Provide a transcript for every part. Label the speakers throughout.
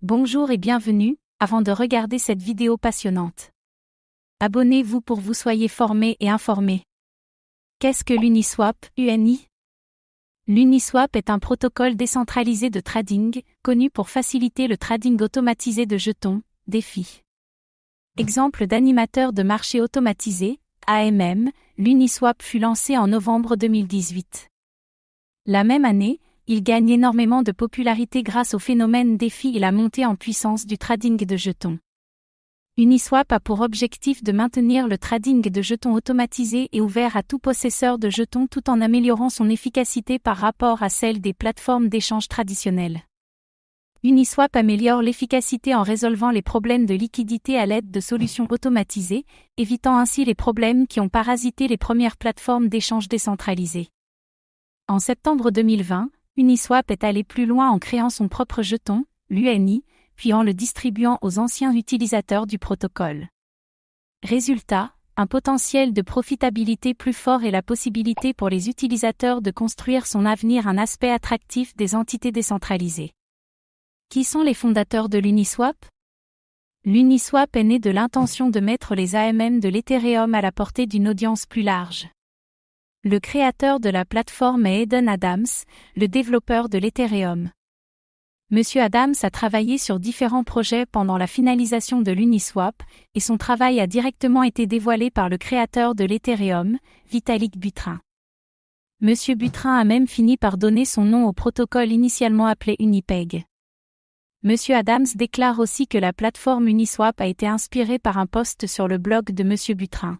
Speaker 1: Bonjour et bienvenue, avant de regarder cette vidéo passionnante. Abonnez-vous pour vous soyez formés et informés. Qu'est-ce que l'Uniswap, UNI? L'Uniswap est un protocole décentralisé de trading, connu pour faciliter le trading automatisé de jetons, DeFi. Exemple d'animateur de marché automatisé, AMM, l'Uniswap fut lancé en novembre 2018. La même année, il gagne énormément de popularité grâce au phénomène DeFi et la montée en puissance du trading de jetons. Uniswap a pour objectif de maintenir le trading de jetons automatisé et ouvert à tout possesseur de jetons tout en améliorant son efficacité par rapport à celle des plateformes d'échange traditionnelles. Uniswap améliore l'efficacité en résolvant les problèmes de liquidité à l'aide de solutions automatisées, évitant ainsi les problèmes qui ont parasité les premières plateformes d'échange décentralisées. En septembre 2020, Uniswap est allé plus loin en créant son propre jeton, l'UNI, puis en le distribuant aux anciens utilisateurs du protocole. Résultat, un potentiel de profitabilité plus fort et la possibilité pour les utilisateurs de construire son avenir, un aspect attractif des entités décentralisées. Qui sont les fondateurs de l'Uniswap? L'Uniswap est né de l'intention de mettre les AMM de l'Ethereum à la portée d'une audience plus large. Le créateur de la plateforme est Eden Adams, le développeur de l'Ethereum. Monsieur Adams a travaillé sur différents projets pendant la finalisation de l'Uniswap, et son travail a directement été dévoilé par le créateur de l'Ethereum, Vitalik Buterin. Monsieur Buterin a même fini par donner son nom au protocole initialement appelé Unipeg. Monsieur Adams déclare aussi que la plateforme Uniswap a été inspirée par un post sur le blog de Monsieur Buterin.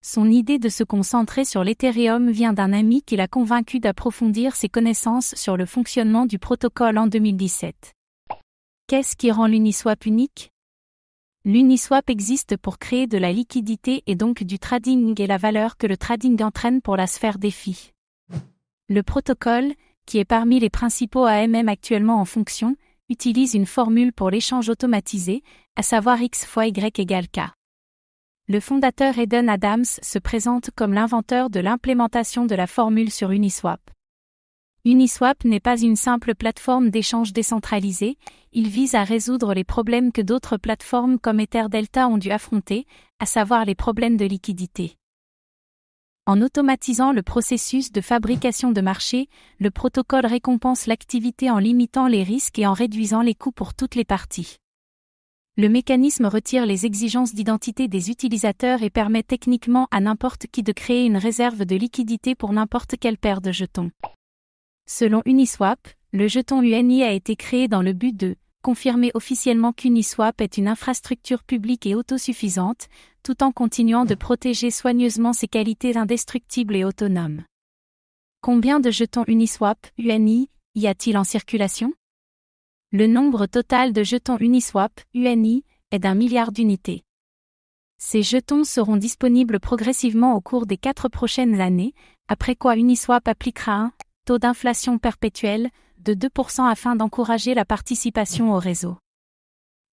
Speaker 1: Son idée de se concentrer sur l'Ethereum vient d'un ami qui l'a convaincu d'approfondir ses connaissances sur le fonctionnement du protocole en 2017. Qu'est-ce qui rend l'Uniswap unique? L'Uniswap existe pour créer de la liquidité et donc du trading et la valeur que le trading entraîne pour la sphère DeFi. Le protocole, qui est parmi les principaux AMM actuellement en fonction, utilise une formule pour l'échange automatisé, à savoir X fois Y égale K. Le fondateur Eden Adams se présente comme l'inventeur de l'implémentation de la formule sur Uniswap. Uniswap n'est pas une simple plateforme d'échange décentralisée, il vise à résoudre les problèmes que d'autres plateformes comme EtherDelta ont dû affronter, à savoir les problèmes de liquidité. En automatisant le processus de fabrication de marché, le protocole récompense l'activité en limitant les risques et en réduisant les coûts pour toutes les parties. Le mécanisme retire les exigences d'identité des utilisateurs et permet techniquement à n'importe qui de créer une réserve de liquidité pour n'importe quelle paire de jetons. Selon Uniswap, le jeton UNI a été créé dans le but de confirmer officiellement qu'Uniswap est une infrastructure publique et autosuffisante, tout en continuant de protéger soigneusement ses qualités indestructibles et autonomes. Combien de jetons Uniswap, UNI, y a-t-il en circulation? Le nombre total de jetons Uniswap, UNI, est d'1 milliard d'unités. Ces jetons seront disponibles progressivement au cours des 4 prochaines années, après quoi Uniswap appliquera un taux d'inflation perpétuel de 2% afin d'encourager la participation au réseau.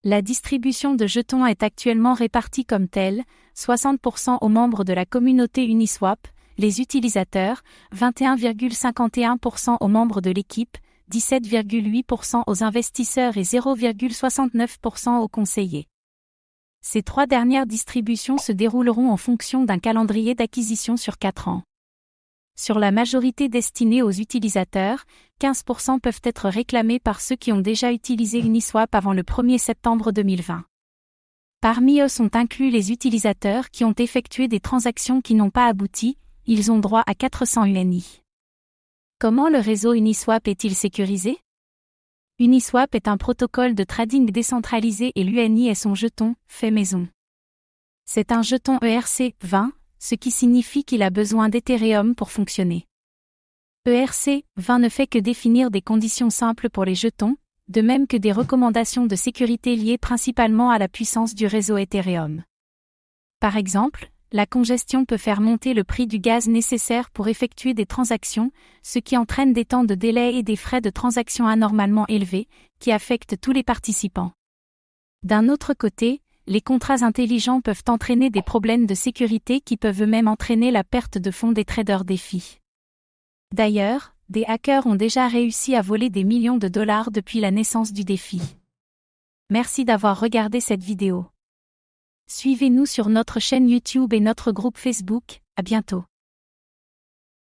Speaker 1: La distribution de jetons est actuellement répartie comme telle, 60% aux membres de la communauté Uniswap, les utilisateurs, 21,51% aux membres de l'équipe, 17,8% aux investisseurs et 0,69% aux conseillers. Ces 3 dernières distributions se dérouleront en fonction d'un calendrier d'acquisition sur 4 ans. Sur la majorité destinée aux utilisateurs, 15% peuvent être réclamés par ceux qui ont déjà utilisé Uniswap avant le 1er septembre 2020. Parmi eux sont inclus les utilisateurs qui ont effectué des transactions qui n'ont pas abouti, ils ont droit à 400 UNI. Comment le réseau Uniswap est-il sécurisé? Uniswap est un protocole de trading décentralisé et l'UNI est son jeton, fait maison. C'est un jeton ERC20, ce qui signifie qu'il a besoin d'Ethereum pour fonctionner. ERC20 ne fait que définir des conditions simples pour les jetons, de même que des recommandations de sécurité liées principalement à la puissance du réseau Ethereum. Par exemple, la congestion peut faire monter le prix du gaz nécessaire pour effectuer des transactions, ce qui entraîne des temps de délai et des frais de transaction anormalement élevés, qui affectent tous les participants. D'un autre côté, les contrats intelligents peuvent entraîner des problèmes de sécurité qui peuvent eux-mêmes entraîner la perte de fonds des traders DeFi. D'ailleurs, des hackers ont déjà réussi à voler des millions de dollars depuis la naissance du DeFi. Merci d'avoir regardé cette vidéo. Suivez-nous sur notre chaîne YouTube et notre groupe Facebook. À bientôt.